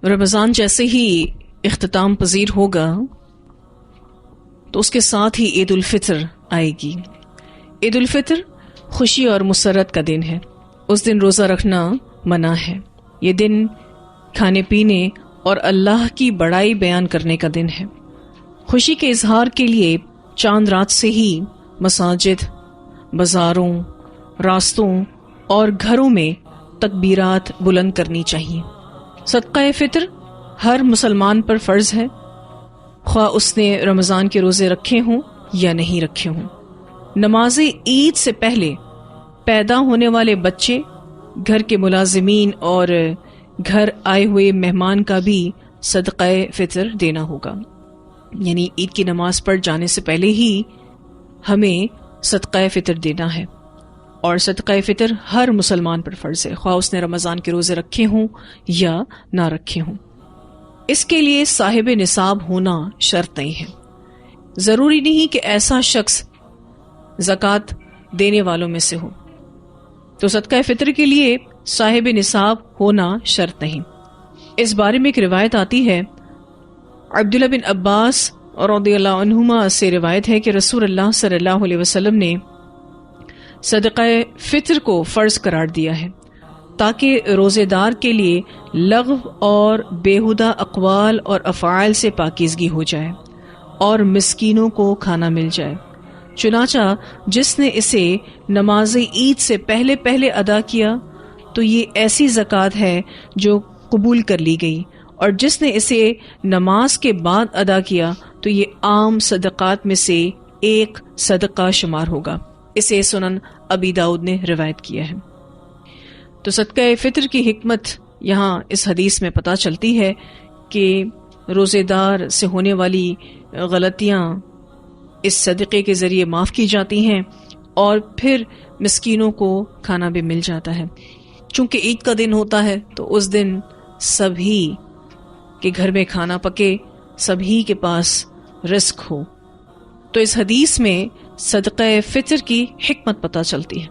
رمضان جیسے ہی اختتام پذیر ہوگا تو اس کے ساتھ ہی عید الفطر آئے گی. عید الفطر خوشی اور مسرت کا دن ہے. اس دن روزہ رکھنا منع ہے. یہ دن کھانے پینے اور اللہ کی بڑائی بیان کرنے کا دن ہے. خوشی کے اظہار کے لیے چاند رات سے ہی مساجد، بازاروں، راستوں اور گھروں میں تکبیرات بلند کرنی چاہیے. صدقہ فطر ہر مسلمان پر فرض ہے، خواہ اس نے رمضان کے روزے رکھے ہوں یا نہیں رکھے ہوں. نماز عید سے پہلے پیدا ہونے والے بچے، گھر کے ملازمین اور گھر آئے ہوئے مہمان کا بھی صدقہ فطر دینا ہوگا. یعنی عید کی نماز پڑھ جانے سے پہلے ہی ہمیں صدقہ فطر دینا ہے. اور صدقہ فطر ہر مسلمان پر فرض ہے، خواہ اس نے رمضان کے روزے رکھے ہوں یا نہ رکھے ہوں. اس کے لیے صاحب نصاب ہونا شرط نہیں ہے. ضروری نہیں کہ ایسا شخص زکوٰۃ دینے والوں میں سے ہو. تو صدقہ فطر کے لیے صاحب نصاب ہونا شرط نہیں. اس بارے میں ایک روایت آتی ہے، عبداللہ بن عباس رضی اللہ عنہما سے روایت ہے کہ رسول اللہ صلی اللہ علیہ وسلم نے صدقہ فطر کو فرض قرار دیا ہے تاکہ روزے دار کے لیے لغو اور بیہودہ اقوال اور افعال سے پاکیزگی ہو جائے اور مسکینوں کو کھانا مل جائے. چنانچہ جس نے اسے نماز عید سے پہلے ادا کیا تو یہ ایسی زکوٰۃ ہے جو قبول کر لی گئی، اور جس نے اسے نماز کے بعد ادا کیا تو یہ عام صدقات میں سے ایک صدقہ شمار ہوگا. اسے سنن ابی داؤد نے روایت کیا ہے. تو صدقہ فطر کی حکمت یہاں اس حدیث میں پتہ چلتی ہے کہ روزے دار سے ہونے والی غلطیاں اس صدقے کے ذریعے معاف کی جاتی ہیں اور پھر مسکینوں کو کھانا بھی مل جاتا ہے. چونکہ عید کا دن ہوتا ہے تو اس دن سبھی کے گھر میں کھانا پکے، سبھی کے پاس رزق ہو. تو اس حدیث میں صدقہ فطر کی حکمت پتہ چلتی ہے.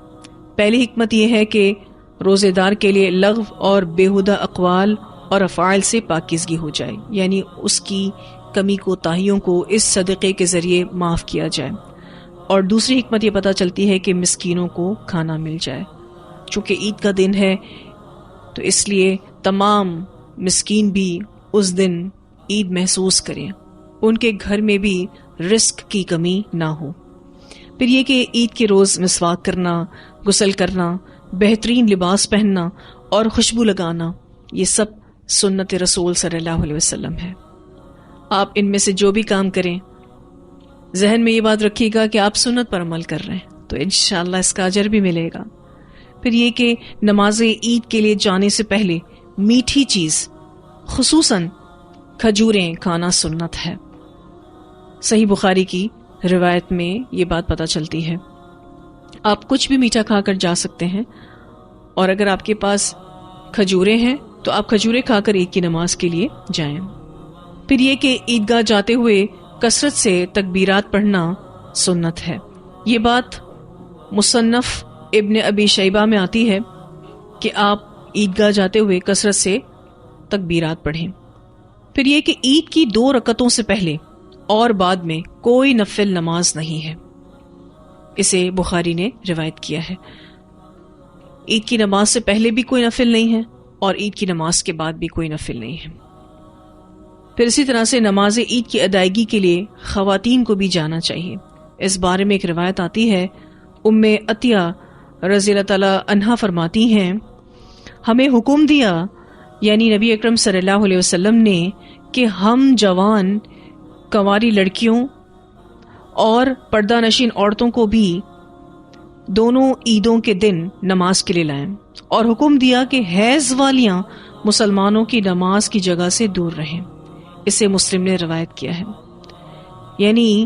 پہلی حکمت یہ ہے کہ روزے دار کے لیے لغو اور بیہودہ اقوال اور افعال سے پاکیزگی ہو جائے، یعنی اس کی کمی کوتاہیوں کو اس صدقے کے ذریعے معاف کیا جائے. اور دوسری حکمت یہ پتہ چلتی ہے کہ مسکینوں کو کھانا مل جائے. چونکہ عید کا دن ہے تو اس لیے تمام مسکین بھی اس دن عید محسوس کریں، ان کے گھر میں بھی رزق کی کمی نہ ہو. پھر یہ کہ عید کے روز مسواک کرنا، غسل کرنا، بہترین لباس پہننا اور خوشبو لگانا، یہ سب سنت رسول صلی اللہ علیہ وسلم ہے. آپ ان میں سے جو بھی کام کریں، ذہن میں یہ بات رکھیے گا کہ آپ سنت پر عمل کر رہے ہیں تو انشاءاللہ اس کا اجر بھی ملے گا. پھر یہ کہ نماز عید کے لیے جانے سے پہلے میٹھی چیز خصوصاً کھجوریں کھانا سنت ہے. صحیح بخاری کی روایت میں یہ بات پتہ چلتی ہے. آپ کچھ بھی میٹھا کھا کر جا سکتے ہیں، اور اگر آپ کے پاس کھجوریں ہیں تو آپ کھجوریں کھا کر عید کی نماز کے لیے جائیں. پھر یہ کہ عیدگاہ جاتے ہوئے کثرت سے تکبیرات پڑھنا سنت ہے. یہ بات مصنف ابن ابی شیبہ میں آتی ہے کہ آپ عیدگاہ جاتے ہوئے کثرت سے تکبیرات پڑھیں. پھر یہ کہ عید کی 2 رکعتوں سے پہلے اور بعد میں کوئی نفل نماز نہیں ہے. اسے بخاری نے روایت کیا ہے. عید کی نماز سے پہلے بھی کوئی نفل نہیں ہے اور عید کی نماز کے بعد بھی کوئی نفل نہیں ہے. پھر اسی طرح سے نماز عید کی ادائیگی کے لیے خواتین کو بھی جانا چاہیے. اس بارے میں ایک روایت آتی ہے، ام عطیہ رضی اللہ تعالی عنہا فرماتی ہیں، ہمیں حکم دیا یعنی نبی اکرم صلی اللہ علیہ وسلم نے کہ ہم جوان کنواری لڑکیوں اور پردہ نشین عورتوں کو بھی دونوں عیدوں کے دن نماز کے لیے لائیں، اور حکم دیا کہ حیض والیاں مسلمانوں کی نماز کی جگہ سے دور رہیں. اسے مسلم نے روایت کیا ہے. یعنی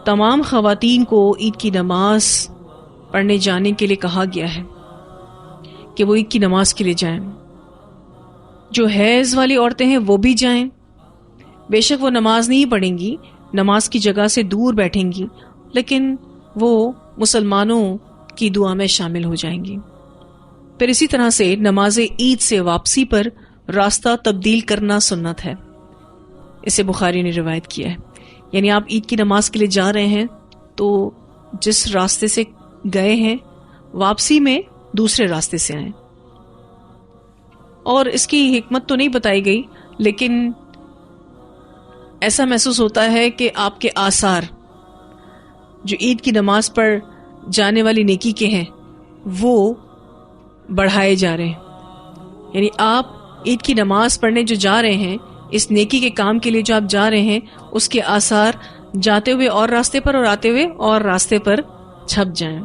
تمام خواتین کو عید کی نماز پڑھنے جانے کے لیے کہا گیا ہے کہ وہ عید کی نماز کے لیے جائیں. جو حیض والی عورتیں ہیں وہ بھی جائیں. بے شک وہ نماز نہیں پڑھیں گی، نماز کی جگہ سے دور بیٹھیں گی، لیکن وہ مسلمانوں کی دعا میں شامل ہو جائیں گی. پھر اسی طرح سے نماز عید سے واپسی پر راستہ تبدیل کرنا سنت ہے. اسے بخاری نے روایت کیا ہے. یعنی آپ عید کی نماز کے لیے جا رہے ہیں تو جس راستے سے گئے ہیں واپسی میں دوسرے راستے سے آئیں. اور اس کی حکمت تو نہیں بتائی گئی، لیکن ایسا محسوس ہوتا ہے کہ آپ کے آثار جو عید کی نماز پر جانے والی نیکی کے ہیں وہ بڑھائے جا رہے ہیں. یعنی آپ عید کی نماز پڑھنے جو جا رہے ہیں، اس نیکی کے کام کے لیے جو آپ جا رہے ہیں، اس کے آثار جاتے ہوئے اور راستے پر اور آتے ہوئے اور راستے پر چھپ جائیں.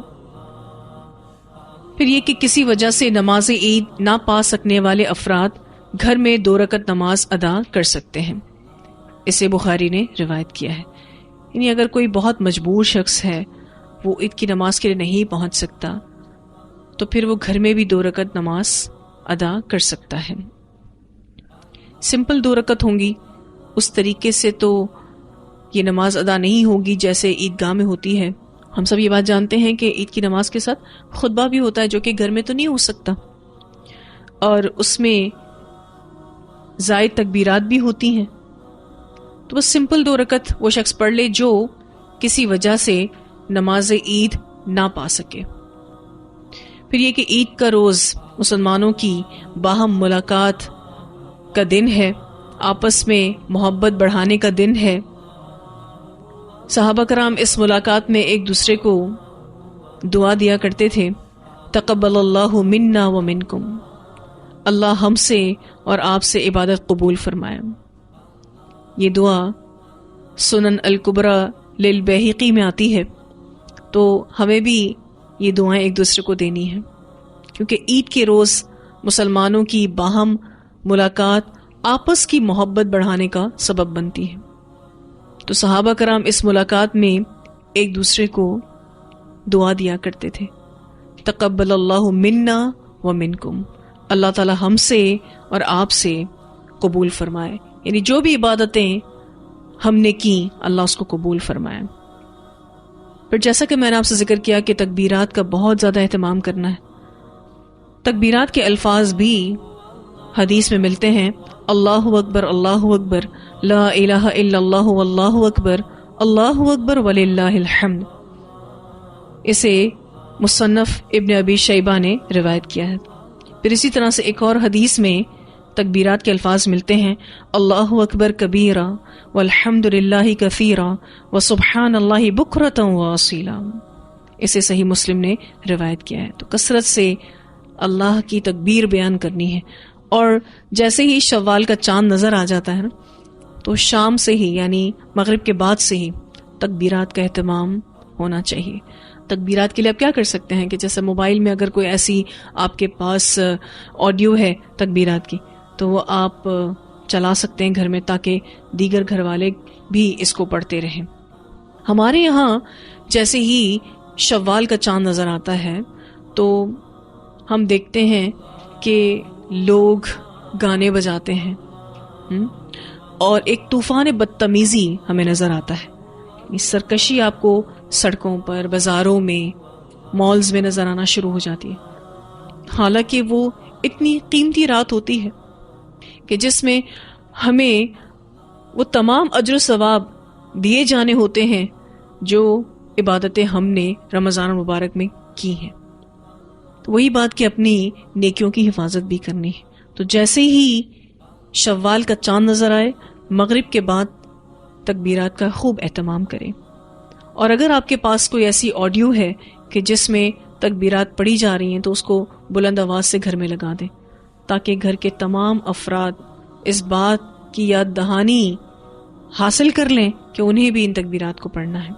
پھر یہ کہ کسی وجہ سے نماز عید نہ پا سکنے والے افراد گھر میں 2 رکعت نماز ادا کر سکتے ہیں. اسے بخاری نے روایت کیا ہے. یعنی اگر کوئی بہت مجبور شخص ہے، وہ عید کی نماز کے لیے نہیں پہنچ سکتا، تو پھر وہ گھر میں بھی 2 رکعت نماز ادا کر سکتا ہے. سمپل 2 رکعت ہوں گی، اس طریقے سے تو یہ نماز ادا نہیں ہوگی جیسے عیدگاہ میں ہوتی ہے. ہم سب یہ بات جانتے ہیں کہ عید کی نماز کے ساتھ خطبہ بھی ہوتا ہے، جو کہ گھر میں تو نہیں ہو سکتا، اور اس میں زائد تکبیرات بھی ہوتی ہیں. تو بس سمپل 2 رکعت وہ شخص پڑھ لے جو کسی وجہ سے نماز عید نہ پا سکے. پھر یہ کہ عید کا روز مسلمانوں کی باہم ملاقات کا دن ہے، آپس میں محبت بڑھانے کا دن ہے. صحابہ کرام اس ملاقات میں ایک دوسرے کو دعا دیا کرتے تھے، تقبل اللہ منا و منکم، اللہ ہم سے اور آپ سے عبادت قبول فرمائے. یہ دعا سنن الکبریٰ للبیہقی میں آتی ہے. تو ہمیں بھی یہ دعائیں ایک دوسرے کو دینی ہیں، کیونکہ عید کے روز مسلمانوں کی باہم ملاقات آپس کی محبت بڑھانے کا سبب بنتی ہے. تو صحابہ کرام اس ملاقات میں ایک دوسرے کو دعا دیا کرتے تھے، تقبل اللہ منا و منکم، اللہ تعالی ہم سے اور آپ سے قبول فرمائے. یعنی جو بھی عبادتیں ہم نے کی اللہ اس کو قبول فرمائے. پھر جیسا کہ میں نے آپ سے ذکر کیا کہ تکبیرات کا بہت زیادہ اہتمام کرنا ہے. تکبیرات کے الفاظ بھی حدیث میں ملتے ہیں، اللہ اکبر، لا الہ الا اللہ اللہ اکبر وللہ الحمد. اسے مصنف ابن ابی شیبہ نے روایت کیا ہے. پھر اسی طرح سے ایک اور حدیث میں تکبیرات کے الفاظ ملتے ہیں، اللہ اکبر کبیرا والحمد للہ کثیرا وسبحان اللہ بکرۃ واصیلا. اسے صحیح مسلم نے روایت کیا ہے. تو کثرت سے اللہ کی تکبیر بیان کرنی ہے. اور جیسے ہی شوال کا چاند نظر آ جاتا ہے نا، تو شام سے ہی یعنی مغرب کے بعد سے ہی تکبیرات کا اہتمام ہونا چاہیے. تکبیرات کے لیے آپ کیا کر سکتے ہیں کہ جیسے موبائل میں اگر کوئی ایسی آپ کے پاس آڈیو ہے تکبیرات کی، تو وہ آپ چلا سکتے ہیں گھر میں، تاکہ دیگر گھر والے بھی اس کو پڑھتے رہیں. ہمارے یہاں جیسے ہی شوال کا چاند نظر آتا ہے تو ہم دیکھتے ہیں کہ لوگ گانے بجاتے ہیں اور ایک طوفان بدتمیزی ہمیں نظر آتا ہے. اس سرکشی آپ کو سڑکوں پر، بازاروں میں، مالز میں نظر آنا شروع ہو جاتی ہے. حالانکہ وہ اتنی قیمتی رات ہوتی ہے کہ جس میں ہمیں وہ تمام اجر و ثواب دیے جانے ہوتے ہیں جو عبادتیں ہم نے رمضان المبارک میں کی ہیں. تو وہی بات کہ اپنی نیکیوں کی حفاظت بھی کرنی ہے. تو جیسے ہی شوال کا چاند نظر آئے، مغرب کے بعد تکبیرات کا خوب اہتمام کریں. اور اگر آپ کے پاس کوئی ایسی آڈیو ہے کہ جس میں تکبیرات پڑھی جا رہی ہیں تو اس کو بلند آواز سے گھر میں لگا دیں، تاکہ گھر کے تمام افراد اس بات کی یاد دہانی حاصل کر لیں کہ انہیں بھی ان تکبیرات کو پڑھنا ہے.